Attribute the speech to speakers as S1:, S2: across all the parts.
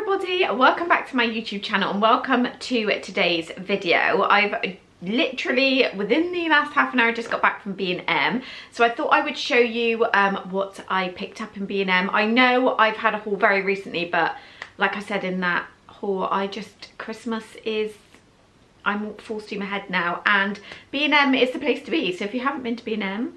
S1: everybody, welcome back to my YouTube channel and welcome to today's video. I've literally within the last half an hour just got back from B&M, so I thought I would show you what I picked up in B&M. I know I've had a haul very recently, but like I said in that haul, Christmas is, I'm full steam ahead now, and B&M is the place to be. So if you haven't been to B&M,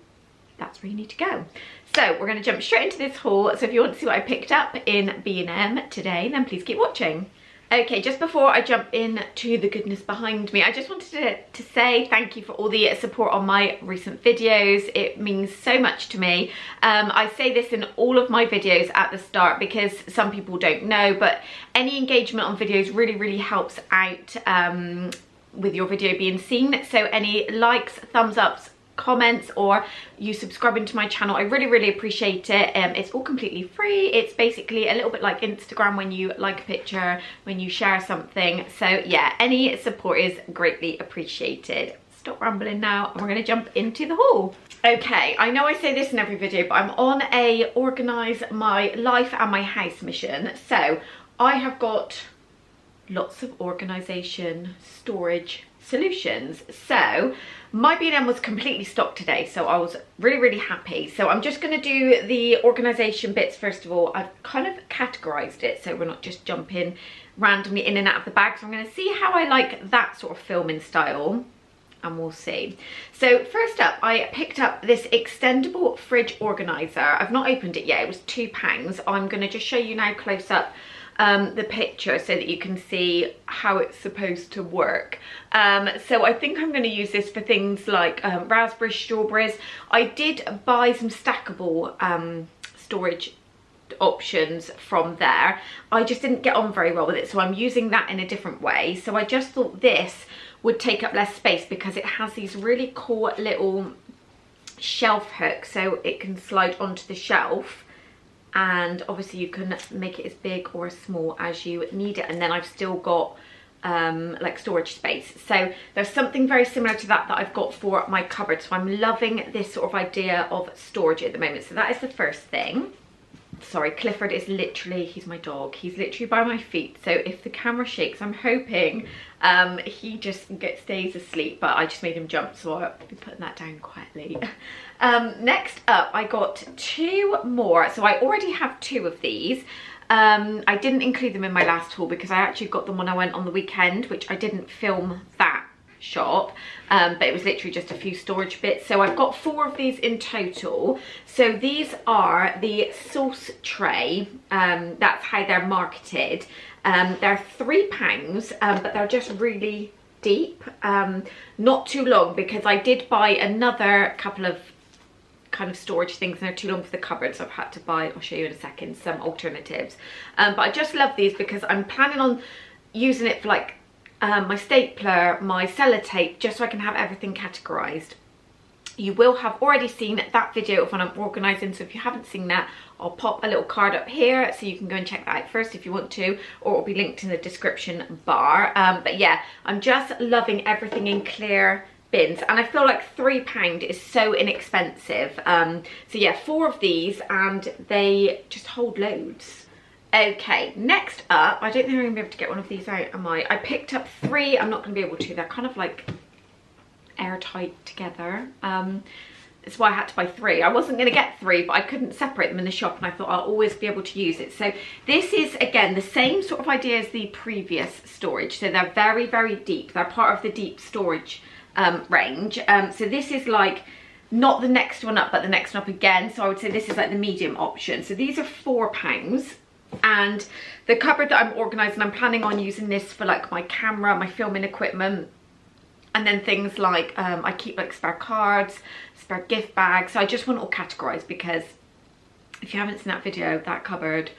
S1: that's where you need to go. So we're going to jump straight into this haul. So if you want to see what I picked up in B&M today, then please keep watching. Okay, just before I jump into the goodness behind me, I just wanted to say thank you for all the support on my recent videos. It means so much to me. I say this in all of my videos at the start because some people don't know, but any engagement on videos really helps out with your video being seen. So any likes, thumbs ups, comments, or you subscribing to my channel, I really appreciate it. It's all completely free. It's basically a little bit like Instagram when you like a picture, when you share something. So yeah, any support is greatly appreciated. Stop rambling now and we're going to jump into the haul. Okay, I know I say this in every video, but I'm on a organise my life and my house mission. So I have got lots of organisation storage solutions. So my B&M was completely stocked today, so I was really happy. So I'm just going to do the organisation bits first of all. I've kind of categorised it so we're not just jumping randomly in and out of the bag. So I'm going to see how I like that sort of filming style, and we'll see. So first up, I picked up this extendable fridge organiser. I've not opened it yet. It was £2. I'm going to just show you now close up the picture so that you can see how it's supposed to work. So I think I'm going to use this for things like raspberries, strawberries. I did buy some stackable storage options from there. I just didn't get on very well with it, so I'm using that in a different way. So I just thought this would take up less space because it has these really cool little shelf hooks, so it can slide onto the shelf, and obviously you can make it as big or as small as you need it, and then I've still got like storage space. So there's something very similar to that I've got for my cupboard. So I'm loving this sort of idea of storage at the moment. So that is the first thing. Sorry, Clifford is literally, he's my dog, he's literally by my feet, so if the camera shakes, I'm hoping he just stays asleep, but I just made him jump, so I'll be putting that down quietly. Next up, I got two more. So I already have two of these. I didn't include them in my last haul because I actually got them when I went on the weekend, which I didn't film that shop, but it was literally just a few storage bits. So I've got four of these in total. So these are the sauce tray. That's how they're marketed. They're £3, but they're just really deep, not too long, because I did buy another couple of kind of storage things and they're too long for the cupboard, so I've had to buy, I'll show you in a second, some alternatives. But I just love these because I'm planning on using it for like my stapler, my sellotape, just so I can have everything categorized. You will have already seen that video of when I'm organising, so if you haven't seen that, I'll pop a little card up here so you can go and check that out first if you want to, or it'll be linked in the description bar. But yeah, I'm just loving everything in clear bins, and I feel like £3 is so inexpensive. So yeah, four of these and they just hold loads. Okay, next up, I don't think I'm gonna be able to get one of these out, am I? I picked up three. I'm not gonna be able to, they're kind of like airtight together. That's why I had to buy three. I wasn't going to get three, but I couldn't separate them in the shop, and I thought I'll always be able to use it. So this is, again, the same sort of idea as the previous storage. So they're very deep. They're part of the deep storage range. So this is like not the next one up, but the next one up again. So I would say this is like the medium option. So these are £4. And the cupboard that I'm organising, I'm planning on using this for like my camera, my filming equipment, and then things like I keep like spare cards, spare gift bags. So I just want it all categorised, because if you haven't seen that video, that cupboard,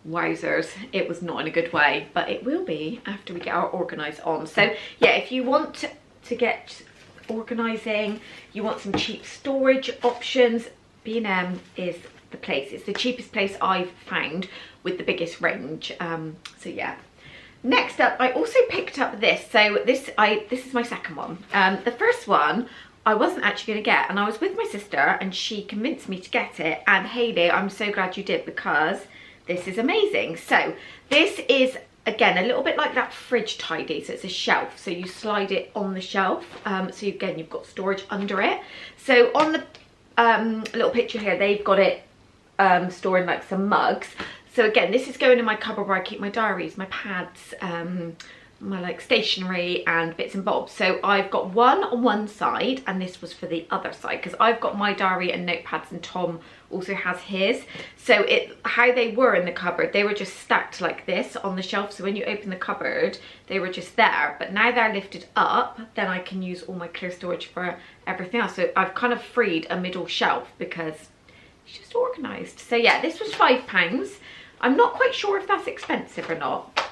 S1: wowzers, it was not in a good way, but it will be after we get our organise on. So yeah, if you want to get organising, you want some cheap storage options, B&M is the place. It's the cheapest place I've found with the biggest range. So yeah. Next up, I also picked up this. So this is my second one. The first one I wasn't actually going to get, and I was with my sister and she convinced me to get it. And Hayley, I'm so glad you did, because this is amazing. So this is, again, a little bit like that fridge tidy. So it's a shelf, so you slide it on the shelf. So again, you've got storage under it. So on the little picture here, they've got it storing like some mugs. So again, this is going in my cupboard where I keep my diaries, my pads, my like stationery and bits and bobs. So I've got one on one side, and this was for the other side because I've got my diary and notepads, and Tom also has his. So how they were in the cupboard, they were just stacked like this on the shelf. So when you open the cupboard, they were just there. But now they're lifted up, then I can use all my clear storage for everything else. So I've kind of freed a middle shelf because it's just organised. So yeah, this was £5. I'm not quite sure if that's expensive or not.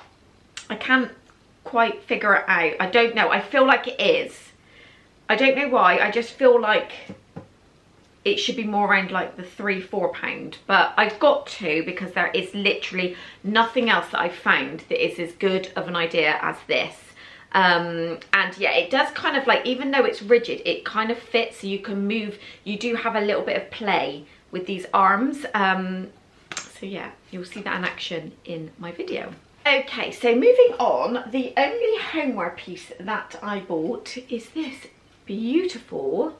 S1: I can't quite figure it out. I don't know. I feel like it is. I don't know why. I just feel like it should be more around like the £3–4, but I've got to, because there is literally nothing else that I've found that is as good of an idea as this. And yeah, it does kind of like, even though it's rigid, it kind of fits, so you can move. You do have a little bit of play with these arms. So yeah, you'll see that in action in my video. Okay, so moving on, the only homeware piece that I bought is this beautiful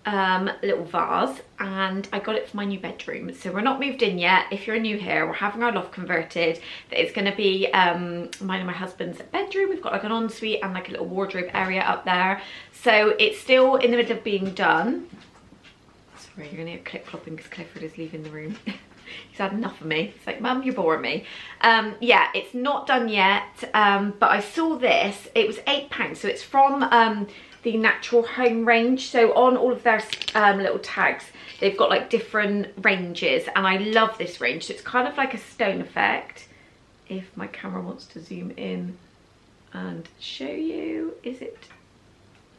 S1: little vase, and I got it for my new bedroom. So we're not moved in yet. If you're new here, we're having our loft converted. It's going to be mine and my husband's bedroom. We've got like an ensuite and like a little wardrobe area up there. So it's still in the middle of being done. Sorry, you're going to hear clip clopping because Clifford is leaving the room. He's had enough of me. He's like, Mum, you're boring me. Yeah, it's not done yet, but I saw this. It was £8, so it's from the Natural Home range. So on all of their little tags, they've got like different ranges, and I love this range. So it's kind of like a stone effect. If my camera wants to zoom in and show you, is it?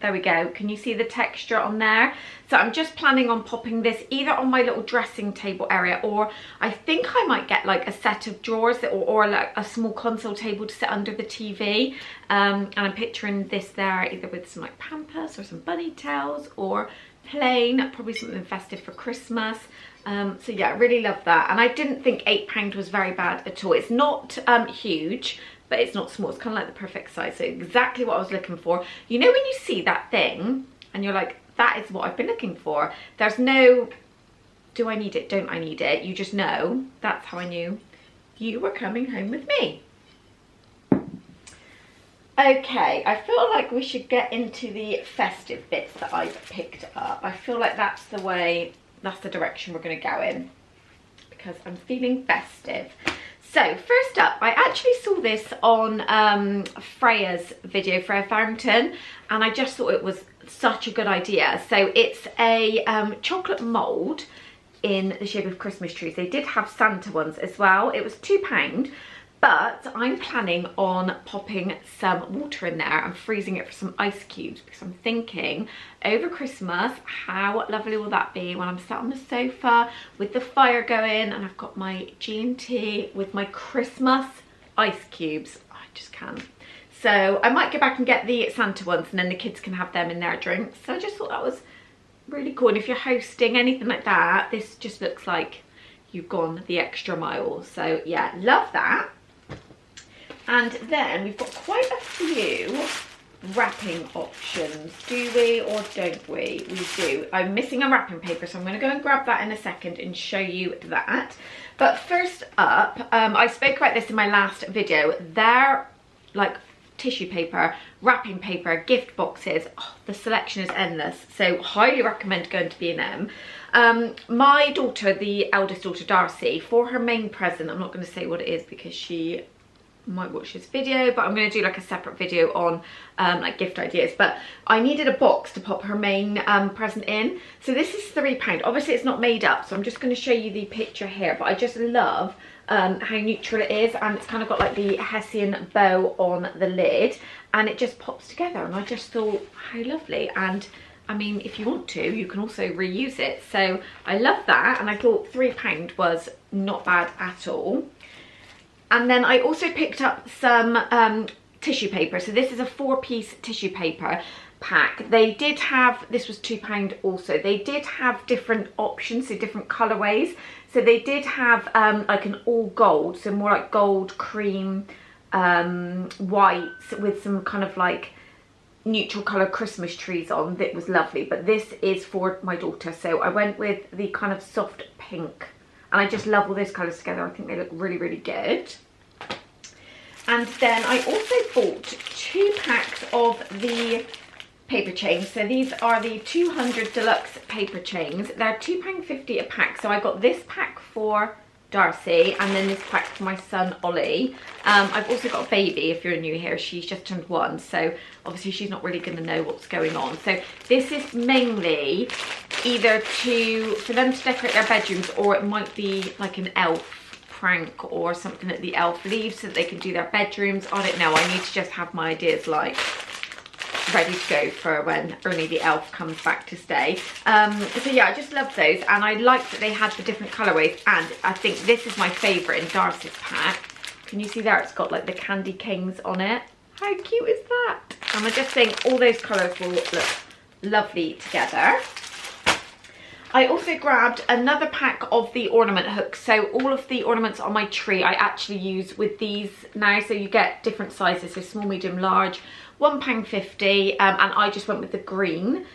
S1: There we go. Can you see the texture on there? So I'm just planning on popping this either on my little dressing table area, or I think I might get like a set of drawers that, or like a small console table to sit under the TV. And I'm picturing this there either with some like Pampers or some bunny tails, or plain, probably something festive for Christmas. So yeah, I really love that. And I didn't think £8 was very bad at all. It's not huge, but it's not small. It's kind of like the perfect size. So exactly what I was looking for. You know when you see that thing and you're like, that is what I've been looking for. There's no, do I need it? Don't I need it? You just know. That's how I knew you were coming home with me. Okay, I feel like we should get into the festive bits that I've picked up. I feel like that's the way, that's the direction we're going to go in, because I'm feeling festive. So first up, I actually saw this on Freya's video, Freya Farrington, and I just thought it was such a good idea. So it's a chocolate mould in the shape of Christmas trees. They did have Santa ones as well. It was £2, but I'm planning on popping some water in there and freezing it for some ice cubes, because I'm thinking over Christmas, how lovely will that be when I'm sat on the sofa with the fire going and I've got my G&T with my Christmas ice cubes. I just can't. So I might go back and get the Santa ones, and then the kids can have them in their drinks. So I just thought that was really cool. And if you're hosting anything like that, this just looks like you've gone the extra mile. So yeah, love that. And then we've got quite a few wrapping options. Do we or don't we? We do. I'm missing a wrapping paper, so I'm going to go and grab that in a second and show you that. But first up, I spoke about this in my last video. They're like tissue paper, wrapping paper, gift boxes. Oh, the selection is endless. So highly recommend going to B&M. My daughter, the eldest daughter Darcy, for her main present, I'm not going to say what it is because she might watch this video, but I'm going to do like a separate video on like gift ideas. But I needed a box to pop her main present in, so this is £3. Obviously it's not made up, so I'm just going to show you the picture here, but I just love how neutral it is, and it's kind of got like the Hessian bow on the lid, and it just pops together, and I just thought how lovely. And I mean, if you want to, you can also reuse it, so I love that, and I thought £3 was not bad at all. And then I also picked up some tissue paper. So this is a 4-piece tissue paper. pack. They did have, this was £2 also, they did have different options, so different colourways. So they did have like an all gold, so more like gold, cream, white with some kind of like neutral colour Christmas trees on. That was lovely, but this is for my daughter, so I went with the kind of soft pink, and I just love all those colours together. I think they look really, really good. And then I also bought 2 packs of the paper chains. So these are the 200 deluxe paper chains. They're £2.50 a pack. So I got this pack for Darcy and then this pack for my son Ollie. I've also got a baby, if you're new here, she's just turned 1, so obviously she's not really going to know what's going on. So this is mainly either for them to decorate their bedrooms, or it might be like an elf prank or something that the elf leaves so that they can do their bedrooms. I don't know, I need to just have my ideas like ready to go for when Ernie the elf comes back to stay. So yeah, I just love those, and I liked that they had the different colourways, and I think this is my favourite in Darcy's pack. Can you see there, it's got like the candy canes on it. How cute is that? And I just think all those colours will look lovely together. I also grabbed another pack of the Ornament Hook. So all of the ornaments on my tree I actually use with these now. So you get different sizes, so small, medium, large, £1.50, and I just went with the green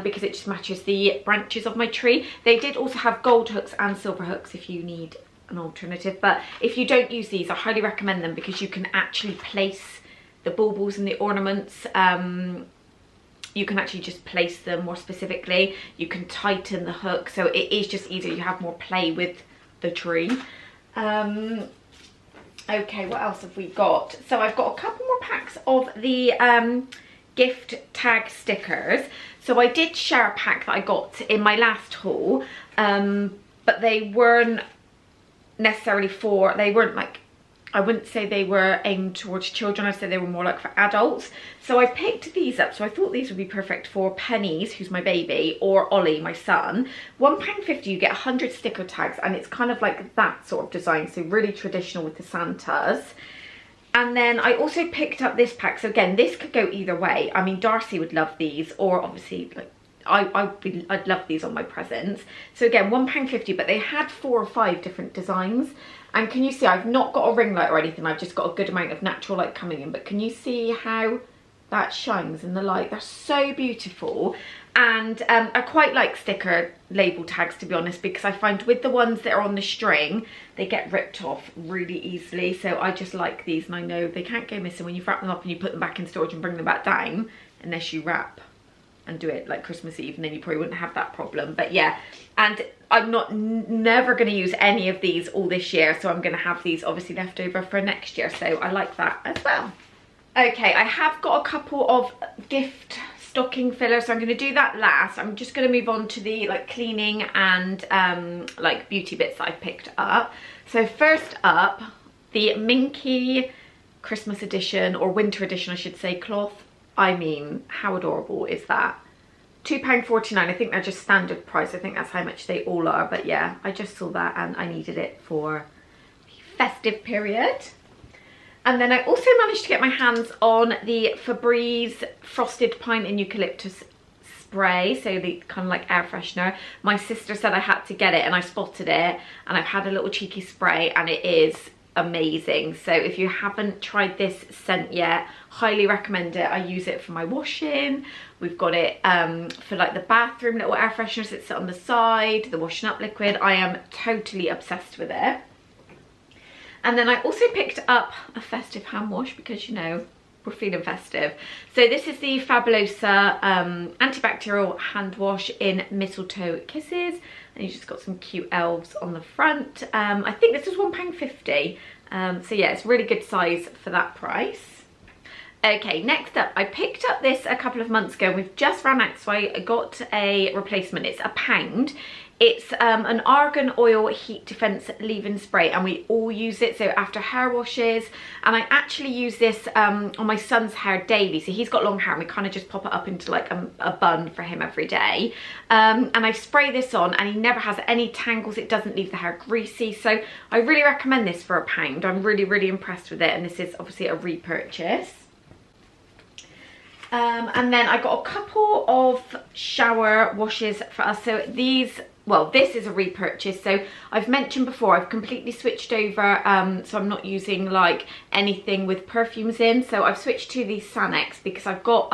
S1: because it just matches the branches of my tree. They did also have gold hooks and silver hooks if you need an alternative, but if you don't use these, I highly recommend them because you can actually place the baubles and the ornaments. You can actually just place them more specifically. You can tighten the hook, so it is just easier. You have more play with the tree. Okay, what else have we got? So I've got a couple more packs of the gift tag stickers. So I did share a pack that I got in my last haul, but they weren't necessarily they weren't like, I wouldn't say they were aimed towards children, I'd say they were more like for adults. So I picked these up, so I thought these would be perfect for Pennies, who's my baby, or Ollie, my son. £1.50, you get 100 sticker tags, and it's kind of like that sort of design, so really traditional with the Santas. And then I also picked up this pack, so again, this could go either way. I mean, Darcy would love these, or obviously like I'd love these on my presents. So again, £1.50, but they had 4 or 5 different designs. And can you see, I've not got a ring light or anything, I've just got a good amount of natural light coming in, but can you see how that shines in the light? They're so beautiful. And I quite like sticker label tags, to be honest, because I find with the ones that are on the string, they get ripped off really easily. So I just like these, and I know they can't go missing when you wrap them up and you put them back in storage and bring them back down, unless you wrap and do it like Christmas Eve, and then you probably wouldn't have that problem. But yeah, and I'm never going to use any of these all this year, so I'm going to have these obviously left over for next year, so I like that as well. Okay, I have got a couple of gift stocking fillers, so I'm going to do that last. I'm just going to move on to the like cleaning and like beauty bits that I picked up. So first up, the Minky Christmas edition, or winter edition I should say, cloth. I mean, how adorable is that? £2.49, I think they're just standard price. I think that's how much they all are, but yeah, I just saw that and I needed it for the festive period. And then I also managed to get my hands on the Febreze Frosted Pine and Eucalyptus spray, so the kind of like air freshener. My sister said I had to get it and I spotted it, and I've had a little cheeky spray and it is amazing. So if you haven't tried this scent yet, highly recommend it. I use it for my washing. We've got it for like the bathroom little air fresheners that sit on the side, the washing up liquid. I am totally obsessed with it. And then I also picked up a festive hand wash because, you know, we're feeling festive. So this is the Fabulosa antibacterial hand wash in Mistletoe Kisses, and you just got some cute elves on the front. I think this is £1.50, so yeah, it's really good size for that price. Okay, next up, I picked up this a couple of months ago. We've just ran out, so I got a replacement. It's £1. It's an Argan Oil Heat Defense Leave-In Spray, and we all use it, so after hair washes. And I actually use this on my son's hair daily. So he's got long hair, and we kind of just pop it up into like a bun for him every day. And I spray this on, and he never has any tangles. It doesn't leave the hair greasy. So I really recommend this for £1. I'm really, really impressed with it, and this is obviously a repurchase. And then I got a couple of shower washes for us. So these, well, this is a repurchase. So I've mentioned before, I've completely switched over, so I'm not using like anything with perfumes in. So I've switched to these Sanex because I've got,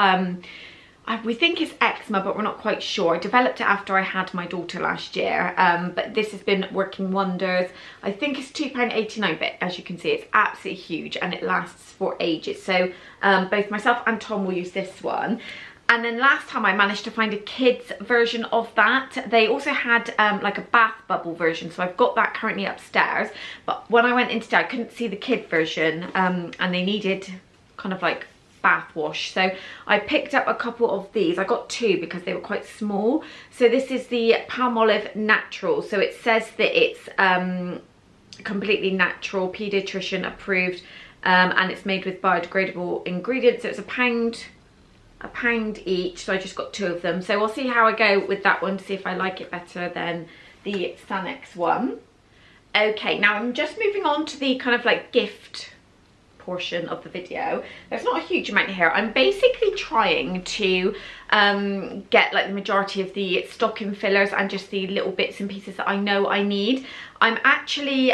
S1: we think it's eczema, but we're not quite sure. I developed it after I had my daughter last year, but this has been working wonders. I think it's £2.89, but as you can see, it's absolutely huge and it lasts for ages. So both myself and Tom will use this one. And then last time I managed to find a kids version of that. They also had like a bath bubble version, so I've got that currently upstairs. But when I went in today, I couldn't see the kid version, and they needed kind of like bath wash. So I picked up a couple of these. I got two because they were quite small. So this is the Palmolive Natural. So it says that it's completely natural, pediatrician approved, and it's made with biodegradable ingredients. So it's a pound each, so I just got two of them. So we'll see how I go with that one to see if I like it better than the Sanex one. Okay, now I'm just moving on to the kind of like gift portion of the video. There's not a huge amount here. I'm basically trying to get like the majority of the stocking fillers and just the little bits and pieces that I know I need. I'm actually,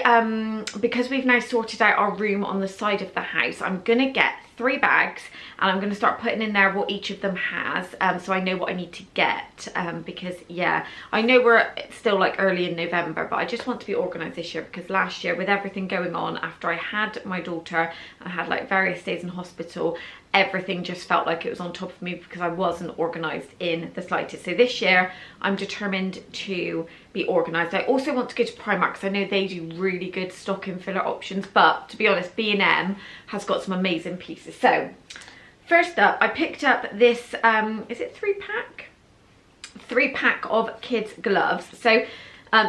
S1: because we've now sorted out our room on the side of the house, I'm gonna get 3 bags and I'm going to start putting in there what each of them has, so I know what I need to get, because yeah, I know we're still like early in November, but I just want to be organised this year because last year with everything going on after I had my daughter, I had like various days in hospital, everything just felt like it was on top of me because I wasn't organised in the slightest. So this year I'm determined to be organised. I also want to go to Primark because I know they do really good stocking filler options, but to be honest, B&M has got some amazing pieces. So first up, I picked up this, is it 3-pack? 3-pack of kids gloves. So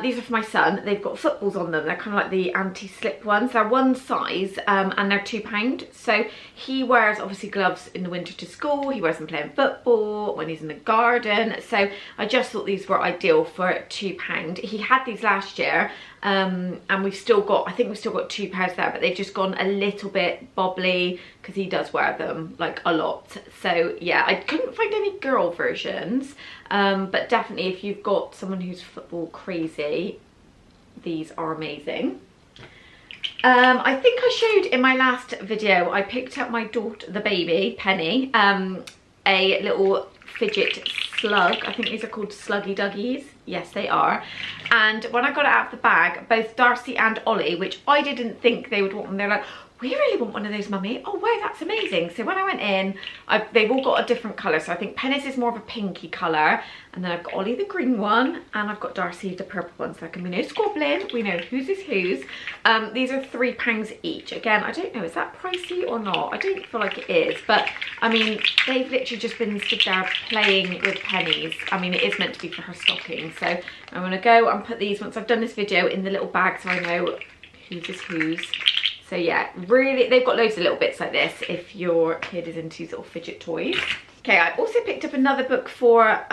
S1: these are for my son. They've got footballs on them. They're kind of like the anti-slip ones. They're one size, and they're £2. So he wears obviously gloves in the winter to school. He wears them playing football, when he's in the garden. So I just thought these were ideal for £2. He had these last year, and we've still got, I think we've still got 2 pairs there, but they've just gone a little bit bobbly because he does wear them like a lot. So yeah, I couldn't find any girl versions, but definitely if you've got someone who's football crazy, these are amazing. I think I showed in my last video, I picked up my daughter, the baby, Penny, a little fidget slug. I think these are called Sluggy Duggies. Yes, they are. And when I got it out of the bag, both Darcy and Ollie, which I didn't think they would want them, they're like, we really want one of those, mummy. Oh wow, that's amazing. So when I went in, they've all got a different colour. So I think Penny's is more of a pinky colour, and then I've got Ollie the green one, and I've got Darcy the purple one. So there can be no squabbling. We know whose is whose. These are £3 each. Again, I don't know, is that pricey or not? I don't feel like it is, but I mean, they've literally just been stood there playing with pennies. I mean, it is meant to be for her stocking. So I'm gonna go and put these, once I've done this video, in the little bag so I know whose is whose. So yeah, really, they've got loads of little bits like this if your kid is into sort of fidget toys. Okay, I also picked up another book for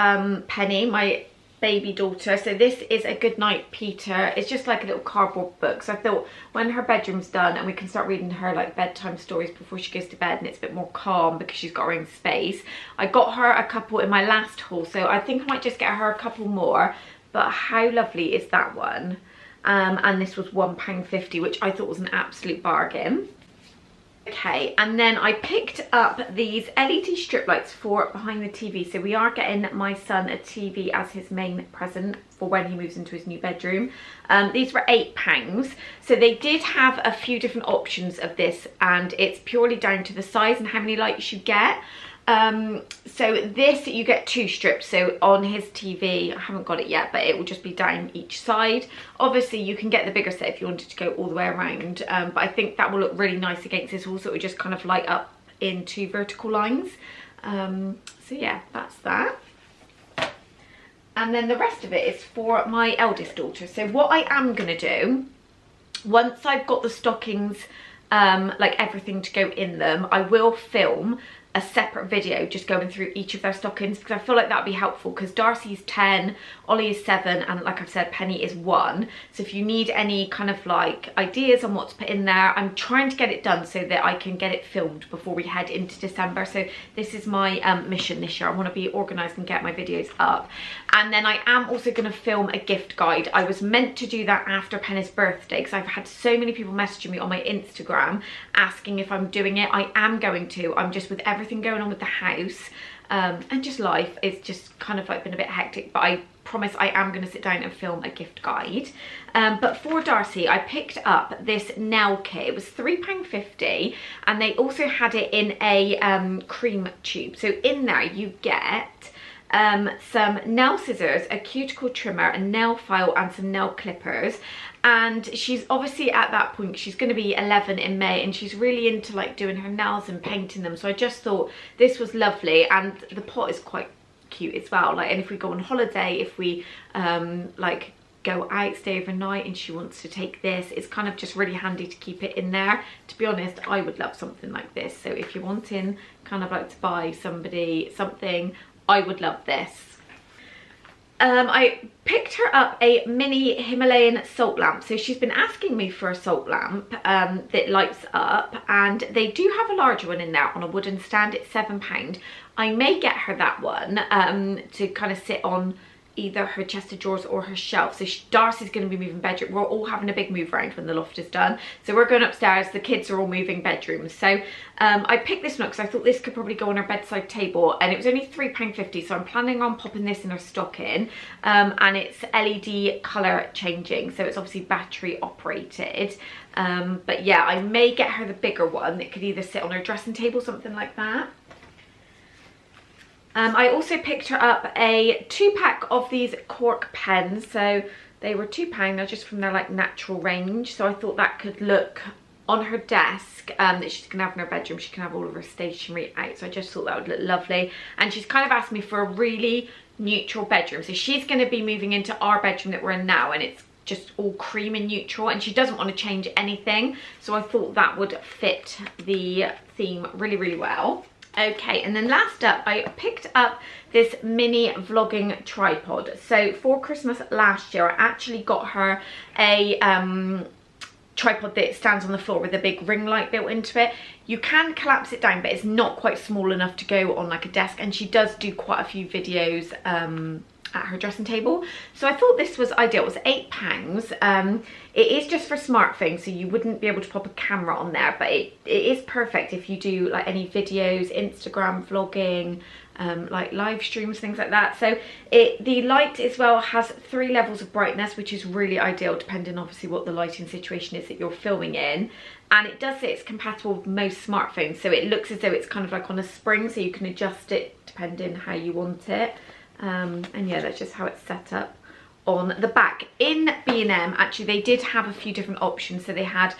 S1: Penny, my baby daughter. So this is A Goodnight Peter. It's just like a little cardboard book. So I thought when her bedroom's done and we can start reading her like bedtime stories before she goes to bed, and it's a bit more calm because she's got her own space. I got her a couple in my last haul, so I think I might just get her a couple more. But how lovely is that one? And this was £1.50, which I thought was an absolute bargain. Okay, and then I picked up these LED strip lights for behind the TV. So we are getting my son a TV as his main present for when he moves into his new bedroom. These were £8. So they did have a few different options of this, and it's purely down to the size and how many lights you get. So this, you get 2 strips. So on his TV, I haven't got it yet, but it will just be down each side. Obviously you can get the bigger set if you wanted to go all the way around, but I think that will look really nice against this. Also, it would just kind of light up in 2 vertical lines. So yeah, that's that. And then the rest of it is for my eldest daughter. So what I am gonna do, once I've got the stockings, like everything to go in them, I will film a separate video just going through each of their stockings, because I feel like that'd be helpful, because Darcy's 10, Ollie is 7, and like I've said, Penny is 1. So if you need any kind of like ideas on what to put in there, I'm trying to get it done so that I can get it filmed before we head into December. So this is my mission this year. I want to be organised and get my videos up. And then I am also going to film a gift guide. I was meant to do that after Penny's birthday, because I've had so many people messaging me on my Instagram asking if I'm doing it. I am going to. I'm just, with everything going on with the house and just life, it's just kind of like been a bit hectic, but I promise I am going to sit down and film a gift guide. But for Darcy, I picked up this nail kit. It was £3.50, and they also had it in a cream tube. So in there you get some nail scissors, a cuticle trimmer, a nail file, and some nail clippers. And she's obviously at that point, she's going to be 11 in May, and she's really into like doing her nails and painting them. So I just thought this was lovely, and the pot is quite cute as well. Like, and if we go on holiday, if we like go out, stay overnight, and she wants to take this, it's kind of just really handy to keep it in there. To be honest, I would love something like this. So if you're wanting kind of like to buy somebody something, I would love this. I picked her up a mini Himalayan salt lamp. So she's been asking me for a salt lamp that lights up, and they do have a larger one in there on a wooden stand. It's £7. I may get her that one to kind of sit on either her chest of drawers or her shelf. So Darcy's going to be moving bedroom. We're all having a big move around when the loft is done, so we're going upstairs. The kids are all moving bedrooms. So I picked this one up because I thought this could probably go on her bedside table, and it was only £3.50, so I'm planning on popping this in her stocking. And it's LED colour changing, so it's obviously battery operated. But yeah, I may get her the bigger one that could either sit on her dressing table, something like that. I also picked her up a 2-pack of these Cork pens. So they were £2, they're just from their like natural range. So I thought that could look on her desk, that she's gonna have in her bedroom. She can have all of her stationery out. So I just thought that would look lovely. And she's kind of asked me for a really neutral bedroom. So she's gonna be moving into our bedroom that we're in now, and it's just all cream and neutral, and she doesn't want to change anything. So I thought that would fit the theme really, really well. Okay, and then last up, I picked up this mini vlogging tripod. So for Christmas last year, I actually got her a tripod that stands on the floor with a big ring light built into it. You can collapse it down, but it's not quite small enough to go on like a desk, and she does do quite a few videos at her dressing table. So I thought this was ideal. It was £8. It is just for smartphones, so you wouldn't be able to pop a camera on there, but it is perfect if you do like any videos, Instagram vlogging, like live streams, things like that. So the light as well has 3 levels of brightness, which is really ideal depending obviously what the lighting situation is that you're filming in. And it does say it's compatible with most smartphones, so it looks as though it's kind of like on a spring, so you can adjust it depending how you want it. And yeah, that's just how it's set up on the back. In B&M, actually, they did have a few different options. So they had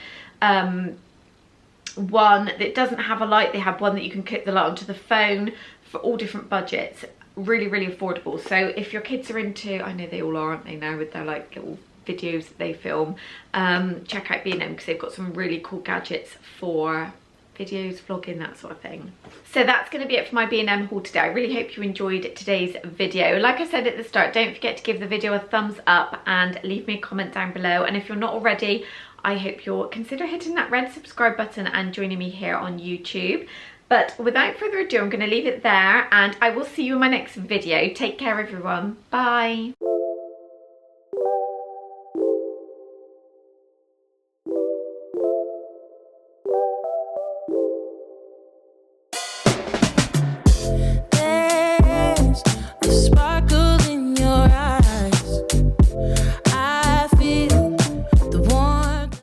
S1: one that doesn't have a light. They had one that you can clip the light onto the phone for all different budgets. Really, really affordable. So if your kids are into, I know they all are, aren't they now, with their like little videos that they film, check out B&M because they've got some really cool gadgets for videos, vlogging, that sort of thing. So that's going to be it for my B&M haul today. I really hope you enjoyed today's video. Like I said at the start, don't forget to give the video a thumbs up and leave me a comment down below. And if you're not already, I hope you'll consider hitting that red subscribe button and joining me here on YouTube. But without further ado, I'm going to leave it there, and I will see you in my next video. Take care, everyone. Bye.